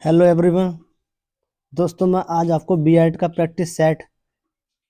Hello everyone. दोस्तों, मैं आज आपको बीएड का प्रैक्टिस सेट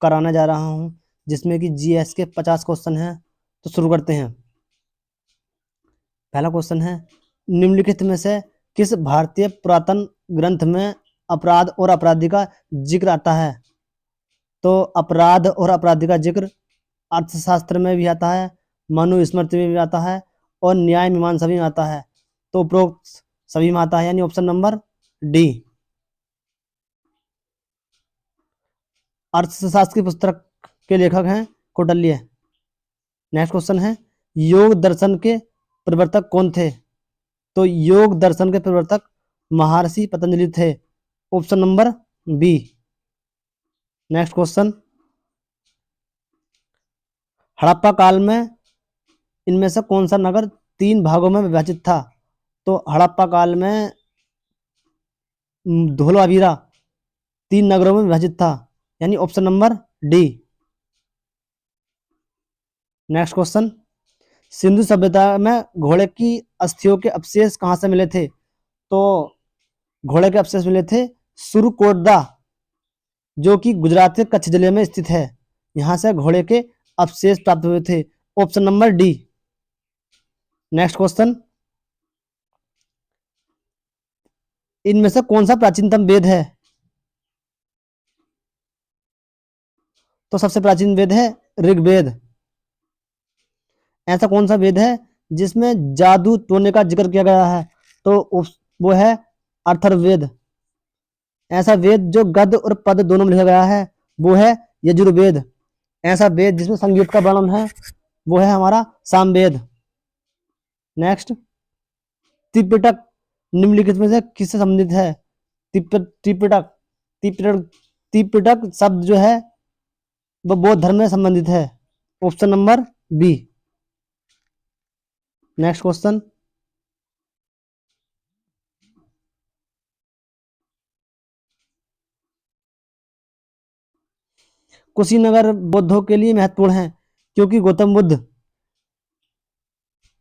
कराने जा रहा हूं, जिसमें कि जीएस के 50 क्वेश्चन हैं। तो शुरू करते हैं। पहला क्वेश्चन है, निम्नलिखित में से किस भारतीय पुरातन ग्रंथ में अपराध और अपराधी का जिक्र आता है? तो अपराध और अपराधी का जिक्र अर्थशास्त्र में भी आता है, मनुस्मृति में भी आता है और न्याय मीमांसा में आता है। तो उपरोक्त सभी में आता है, यानी ऑप्शन नंबर डी। अर्थशास्त्र की पुस्तक के लेखक हैं कौटिल्य। नेक्स्ट क्वेश्चन है, योग दर्शन के प्रवर्तक कौन थे? तो योग दर्शन के प्रवर्तक महर्षि पतंजलि थे। Option number B. Next question, Harappa काल में इनमें से कौन सा नगर 3 भागों में विभाजित था? तो हड़प्पा काल में धोलावीरा 3 नगरों में विभाजित था, यानी option number D. Next question, Sindhu सभ्यता में घोड़े की अस्थियों के अवशेष कहाँ से मिले थे? तो घोड़े के अवशेष मिले थे सुरकोटदा, जो कि गुजरात के कच्छ जिले में स्थित है। यहां से घोड़े के अवशेष प्राप्त हुए थे। Option number D. Next question, इनमें से कौन सा प्राचीनतम वेद है? तो सबसे प्राचीन वेद है ऋग्वेद। ऐसा कौन सा वेद है जिसमें जादू टोने का जिक्र किया गया है? तो वो है अथर्ववेद। ऐसा वेद जो गद्य और पद्य दोनों में लिखा गया है, वो है यजुर्वेद। ऐसा वेद जिसमें संगीत का वर्णन है, वो है हमारा सामवेद। नेक्स्ट, त्रिपिटक निम्नलिखित में से किससे संबंधित है? त्रिपिटक त्रिपिटक त्रिपिटक शब्द जो है वो बौद्ध धर्म में संबंधित है। Option number B. Next question, Kushinagar बौद्धों के लिए महत्वपूर्ण है क्योंकि गौतम बुद्ध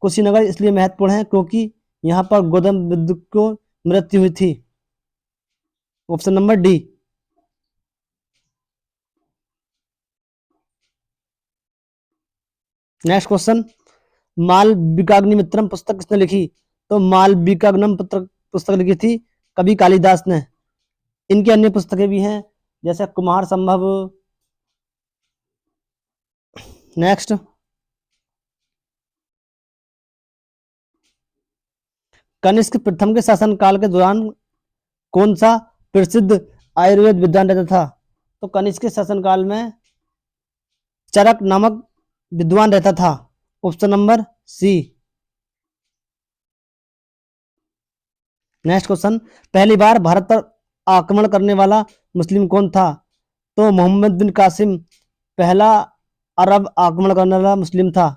कुशीनगर इसलिए महत्वपूर्ण है क्योंकि यहाँ पर गौतम बुद्ध को मृत्यु हुई थी। Option number D. Next question, Malavikagnimitram पुस्तक किसने लिखी? तो मालविकाग्निम पुस्तक लिखी थी कवि कालिदास ने। इनकी अन्य पुस्तकें भी हैं, जैसे कुमार संभव। नेक्स्ट, कनिष्क प्रथम के शासनकाल के दौरान कौन सा प्रसिद्ध आयुर्वेद विद्वान रहता था? तो कनिष्क के शासनकाल में चरक नामक विद्वान रहता था। Option number C. Next question, पहली बार भारत पर आक्रमण करने वाला मुस्लिम कौन था? तो मोहम्मद बिन कासिम पहला अरब आक्रमण करने वाला मुस्लिम था।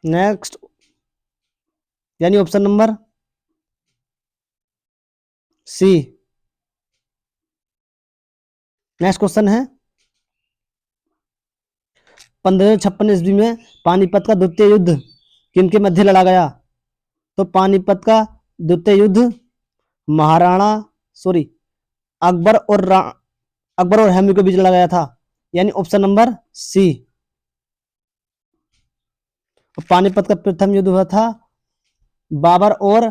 नेक्स्ट, यानी option number C. Next question है, 1556 ईस्वी में पानीपत का द्वितीय युद्ध किनके मध्य लड़ा गया? तो पानीपत का द्वितीय युद्ध महाराणा सॉरी अकबर और हुमायूं के बीच लड़ा गया था, यानी ऑप्शन नंबर सी। पानीपत का प्रथम युद्ध हुआ था बाबर और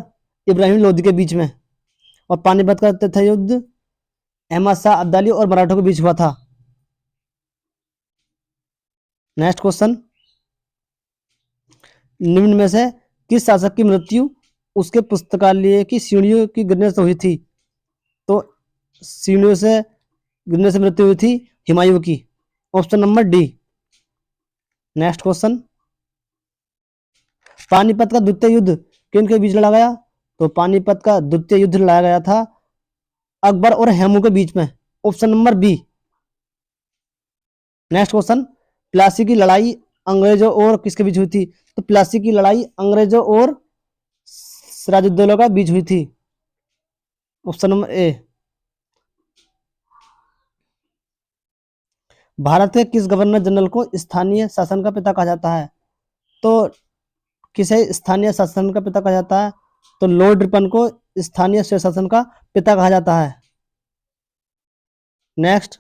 इब्राहिम लोधी के बीच में, और पानीपत का तृतीय युद्ध अहमद शाह अब्दाली और मराठों के बीच हुआ था। नेक्स्ट क्वेश्चन, निम्न में से किस शासक की मृत्यु उसके पुस्तकालय की सीढ़ियों की गिरने से हुई थी? तो सीढ़ियों से गिरने से मृत्यु हुई थी हुमायूं की। Option number D. Next question, Panipat का द्वितीय युद्ध किन के बीच लड़ा गया? तो पानीपत का द्वितीय युद्ध लड़ा गया था अकबर और हुमायूं के बीच में। Option number B. Next question, Plassey की लड़ाई अंग्रेजों और किसके बीच हुई थी? तो प्लासी की लड़ाई अंग्रेजों और सिराजुद्दौला का बीच हुई थी। Option number A. भारत के किस गवर्नर जनरल को स्थानीय शासन का पिता कहा जाता है? तो किसे स्थानीय शासन का पिता कहा जाता है? तो लॉर्ड रिपन को स्थानीय स्वशासन का पिता कहा जाता है? नेक्स्ट,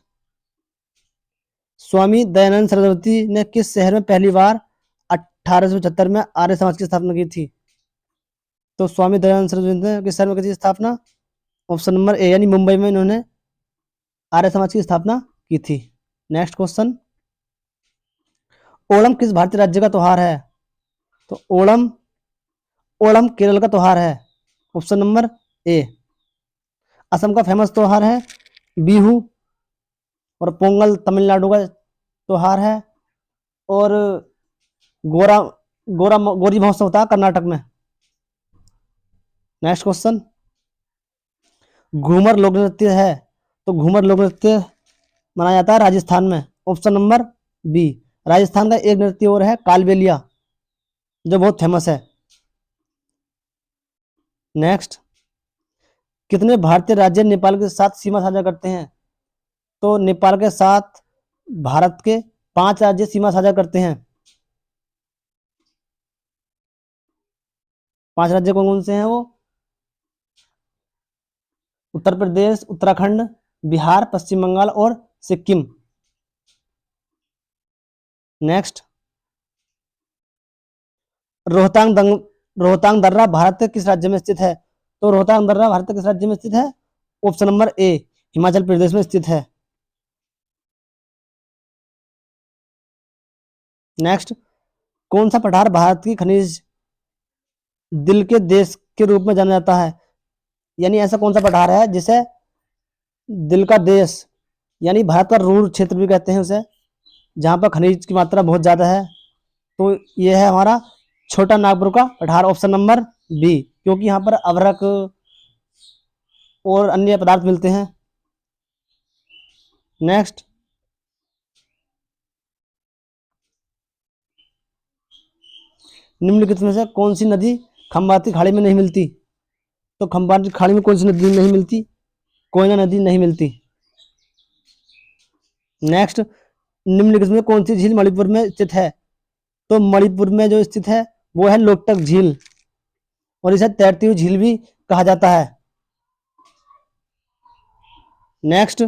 स्वामी दयानंद सरस्वती ने किस शहर में पहली बार 1875 में आर्य समाज की स्थापना की थी? तो स्वामी दयानंद सरस्वती ने किस शहर में की थी स्थापना? ऑप्शन नंबर ए यानी मुंबई में इन्होंने आर्य समाज की स्थापना की थी। नेक्स्ट क्वेश्चन, ओणम किस भारतीय राज्य का त्योहार है? तो ओणम ओणम केरल का त्योहार है। Option number A. असम का फेमस त्योहार है बिहू, और पोंगल तमिलनाडु का त्योहार है, और गोरा गोरा गोरी महोत्सव होता है कर्नाटक में। नेक्स्ट क्वेश्चन, घूमर लोक नृत्य है, तो घूमर लोक नृत्य मनाया जाता है राजस्थान में। Option number B. राजस्थान का एक नृत्य और है कालबेलिया, जो बहुत फेमस है। नेक्स्ट, कितने भारतीय राज्य नेपाल के साथ सीमा साझा करते हैं? तो नेपाल के साथ भारत के 5 राज्य सीमा साझा करते हैं। 5 राज्य कौन कौन से हैं वो? उत्तर प्रदेश, उत्तराखंड, बिहार, पश्चिम बंगाल और सिक्किम। नेक्स्ट, रोहतांग दर्रा भारत के किस राज्य में स्थित है? तो रोहतांग दर्रा भारत के किस राज्य में स्थित है? Option number A, Himachal Pradesh में स्थित है। नेक्स्ट, कौन सा पठार भारत की खनिज दिल के देश के रूप में जाना जाता है? यानी ऐसा कौन सा पठार है जिसे दिल का देश यानी भारत का रूर क्षेत्र भी कहते हैं उसे, जहां पर खनिज की मात्रा बहुत ज्यादा है? तो यह है हमारा छोटा नागपुर का पठार। ऑप्शन नंबर बी, क्योंकि यहाँ पर अभ्रक और अन्य पदार्थ मिलते हैं। नेक्स्ट, निम्नलिखित में से कौन सी नदी खंबाती खाड़ी में नहीं मिलती? तो खंबाती खाड़ी में कौन सी नदी नहीं मिलती? कोयना नदी नहीं मिलती। नेक्स्ट, निम्नलिखित में कौन सी झील मणिपुर में स्थित है? तो मणिपुर में जो स्थित है वो है लोकटक झील, और इसे तैरती हुई झील भी कहा जाता है। नेक्स्ट,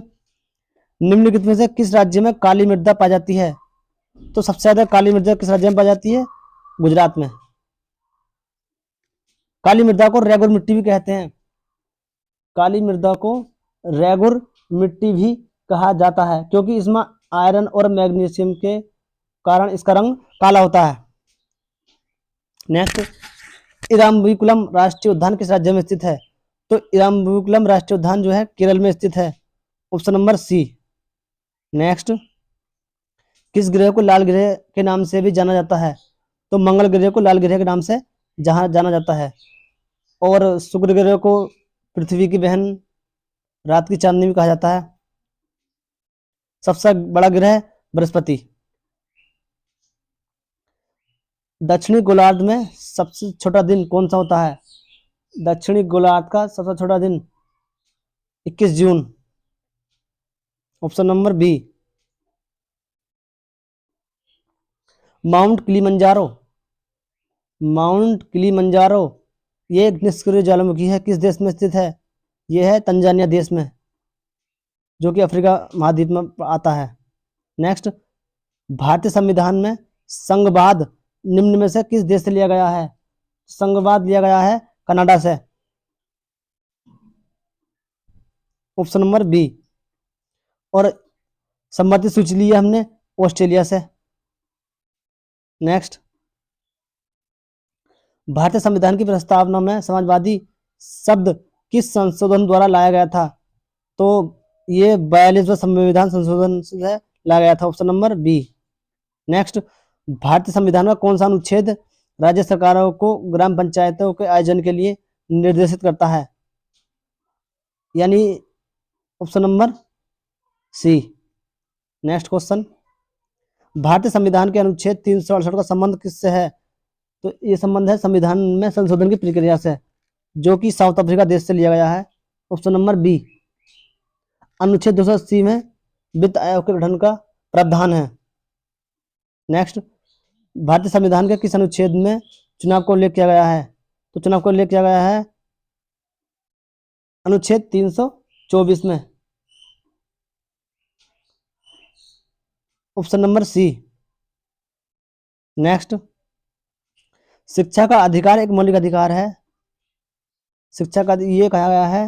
निम्नलिखित में से किस राज्य में काली मृदा पाई जाती है? तो सबसे ज्यादा काली मृदा किस राज्य में पाई जाती है? गुजरात में। काली मृदा को रेगुर मिट्टी भी कहते हैं। काली मृदा को रेगुर मिट्टी भी कहा जाता है, क्योंकि इसमें आयरन और मैग्नीशियम के कारण इसका रंग काला होता है। नेक्स्ट, इराम्बुकुलम राष्ट्रीय उद्यान किस राज्य में स्थित है? तो इराम्बुकुलम राष्ट्रीय उद्यान जो है केरल में स्थित है। Option number C. नेक्स्ट, किस ग्रह को लाल ग्रह के नाम से भी जाना जाता है? तो मंगल ग्रह को लाल ग्रह के नाम से जाना जाता है, और शुक्र ग्रह को पृथ्वी की बहन रात की चांदनी भी कहा जाता है। सबसे बड़ा ग्रह बृहस्पति। दक्षिणी गोलार्ध में सबसे छोटा दिन कौन सा होता है? दक्षिणी गोलार्ध का सबसे छोटा दिन 21 जून। Option number B. Mount Kilimanjaro ये एक निष्क्रिय ज्वालामुखी है, किस देश में स्थित है? यह है तंजानिया देश में, जो कि अफ्रीका महाद्वीप में आता है। नेक्स्ट, भारतीय संविधान में संघवाद निम्न में से किस देश से लिया गया है? संघवाद लिया गया है कनाडा से। Option number B. और सम्मति सूची ली है हमने ऑस्ट्रेलिया से। नेक्स्ट, भारतीय संविधान की प्रस्तावना में समाजवादी शब्द किस संशोधन द्वारा लाया गया था? तो ये 42वां संविधान संशोधन से लाया गया था। Option number B. नेक्स्ट, भारतीय संविधान का कौन सा अनुच्छेद राज्य सरकारों को ग्राम पंचायतों के आयोजन के लिए निर्देशित करता है? यानी option number C. Next question, भारतीय संविधान के अनुच्छेद 368 का संबंध किससे है? तो ये संबंध है संविधान में संशोधन की प्रक्रिया से, जो कि साउथ अफ्रीका देश से लिया गया है। Option number B. अनुच्छेद 280 में वित्त आयोग के गठन का प्रावधान है। नेक्स्ट, भारतीय संविधान के किस अनुच्छेद में चुनाव को उल्लेख किया गया है? तो चुनाव को उल्लेख किया गया है अनुच्छेद 324 में। Option number C. नेक्स्ट, शिक्षा का अधिकार एक मौलिक अधिकार है। शिक्षा का ये कहा गया है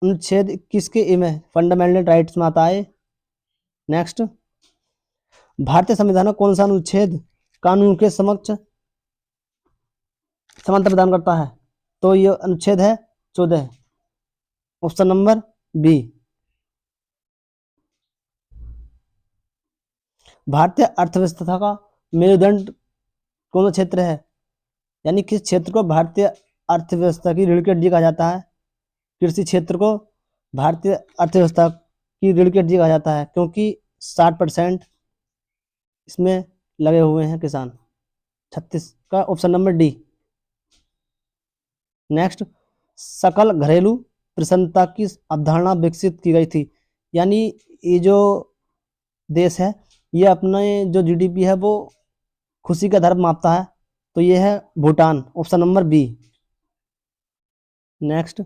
अनुच्छेद 21 के ए में, फंडामेंटल राइट्स में आता है। नेक्स्ट, भारतीय संविधान का कौन सा अनुच्छेद कानून के समक्ष समानता प्रदान करता है? तो ये अनुच्छेद है 14। Option number B. भारतीय अर्थव्यवस्था का मेरुदंड कौन सा क्षेत्र है? यानी किस क्षेत्र को भारतीय अर्थव्यवस्था की रीढ़ की हड्डी कहा जाता है? कृषि क्षेत्र को भारतीय अर्थव्यवस्था की रीढ़ की हड्डी कहा जाता है, क्योंकि 60% इसमें लगे हुए हैं किसान। 36 का ऑप्शन नंबर डी। नेक्स्ट, सकल घरेलू प्रसन्नता की अवधारणा विकसित की गई थी। यानी ये जो देश है ये अपने जो जीडीपी है वो खुशी का धर्म मापता है, तो ये है Bhutan. Option number B. Next,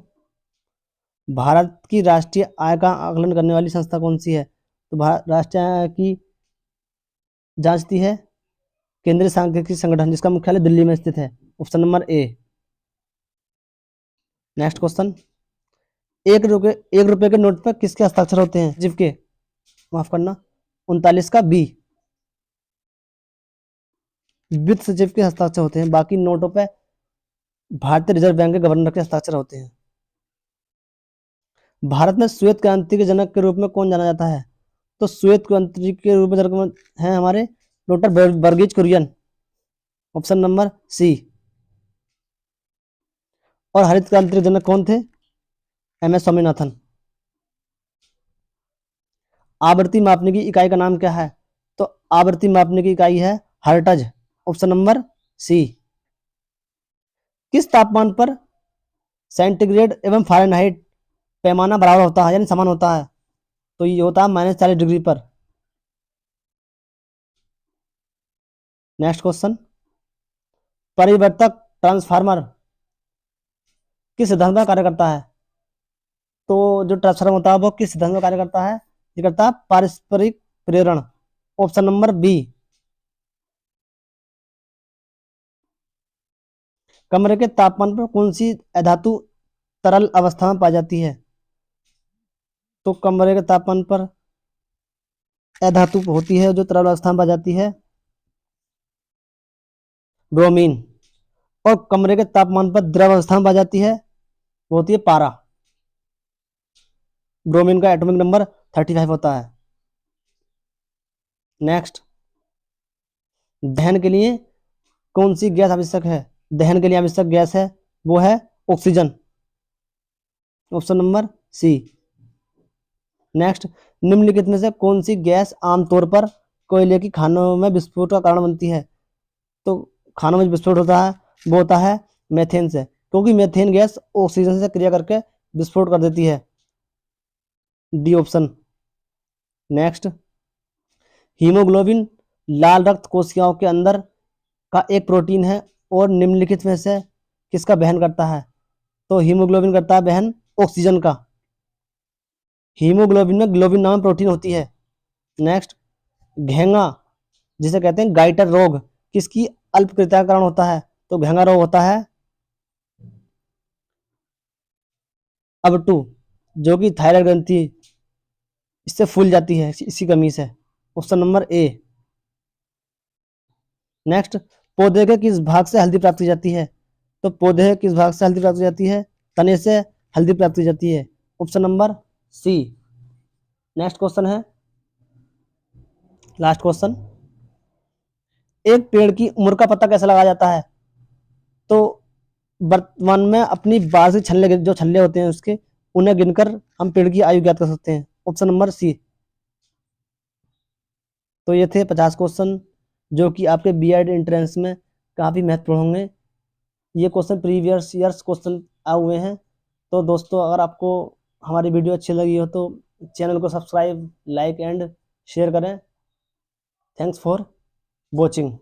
Bharat की राष्ट्रीय आय का आकलन करने वाली संस्था कौन सी है? तो राष्ट्रीय आय की जांचती है केंद्रीय सांख्यिकी संगठन, जिसका मुख्यालय दिल्ली में स्थित है। Option number A. Next question, एक रुपए के नोट पर किसके हस्ताक्षर होते हैं? सचिव के, माफ करना, 39 का बी। वित्त सचिव के हस्ताक्षर होते हैं, बाकी नोटों पे भारतीय रिजर्व बैंक के गवर्नर के हस्ताक्षर होते हैं। भारत में श्वेत क्रांति के जनक के रूप में कौन जाना जाता है? तो श्वेत क्रांति के रूप में जनक है हमारे doctor Verghese Kurien. Option number C. और हरित क्रांति के जनक कौन थे? एम.एस. स्वामीनाथन। आवृत्ति मापने की इकाई का नाम क्या है? तो आवृत्ति मापने की इकाई है हर्ट्ज। ऑप्शन नंबर सी। किस तापमान पर सेंटीग्रेड एवं फ़ारेनहाइट पैमाना बराबर होता है, यानी समान होता है? तो ये होता है -40 डिग्री पर। नेक्स्ट क्वेश्चन, परिवर्तक ट्रांसफार्मर किस सिद्धांत में कार्य करता है? तो जो ट्रांसफार्मर होता है वो किस सिद्धांत में कार्य करता है? ये करता है पारस्परिक प्रेरण। Option number B. कमरे के तापमान पर कौन सी अधातु तरल अवस्था में पाई जाती है? तो कमरे के तापमान पर अधातु होती है जो तरल अवस्था में पाई जाती है, ब्रोमीन। और कमरे के तापमान पर द्रव अवस्था में पाई जाती है, वो होती है पारा। ब्रोमीन का एटॉमिक नंबर 35 होता है। नेक्स्ट, दहन के लिए कौन सी गैस आवश्यक है? दहन के लिए आवश्यक गैस है वो है oxygen. Option number C. Next, निम्नलिखित में से कौन सी गैस आमतौर पर कोयले की खानों में विस्फोट का कारण बनती है? तो खानों में विस्फोट होता है वो होता है मेथेन से, क्योंकि मेथेन गैस ऑक्सीजन से क्रिया करके विस्फोट कर देती है। D option. नेक्स्ट, हीमोग्लोबिन लाल रक्त कोशिकाओं के अंदर का एक प्रोटीन है और निम्नलिखित में से किसका वहन करता है? तो हीमोग्लोबिन करता है वहन ऑक्सीजन का। हीमोग्लोबिन में ग्लोबिन नामक प्रोटीन होती है। नेक्स्ट, घेंगा जिसे कहते हैं गाइटर रोग किसकी अल्पकृत्या का कारण होता है? तो घेंगा रोग होता है अब2, जो कि थायराइड ग्रंथि इससे फूल जाती है इसी कमी से। Option number A. नेक्स्ट, पौधे के किस भाग से हल्दी प्राप्त की जाती है? तो पौधे के किस भाग से हल्दी प्राप्त की जाती है? तने से हल्दी प्राप्त की जाती है। Option number C. Next question है, लास्ट क्वेश्चन, एक पेड़ की उम्र का पता कैसे लगाया जाता है? तो वर्तमान में अपनी वार्षिक छल्ले जो छल्ले होते हैं उसके उन्हें गिनकर हम पेड़ की आयु ज्ञात कर सकते हैं। Option number C. तो ये थे 50 क्वेश्चन जो कि आपके बीएड एंट्रेंस में काफ़ी महत्वपूर्ण होंगे। ये क्वेश्चन प्रीवियस ईयर्स क्वेश्चन आए हुए हैं। तो दोस्तों, अगर आपको हमारी वीडियो अच्छी लगी हो तो चैनल को सब्सक्राइब, लाइक एंड शेयर करें। Thanks for watching.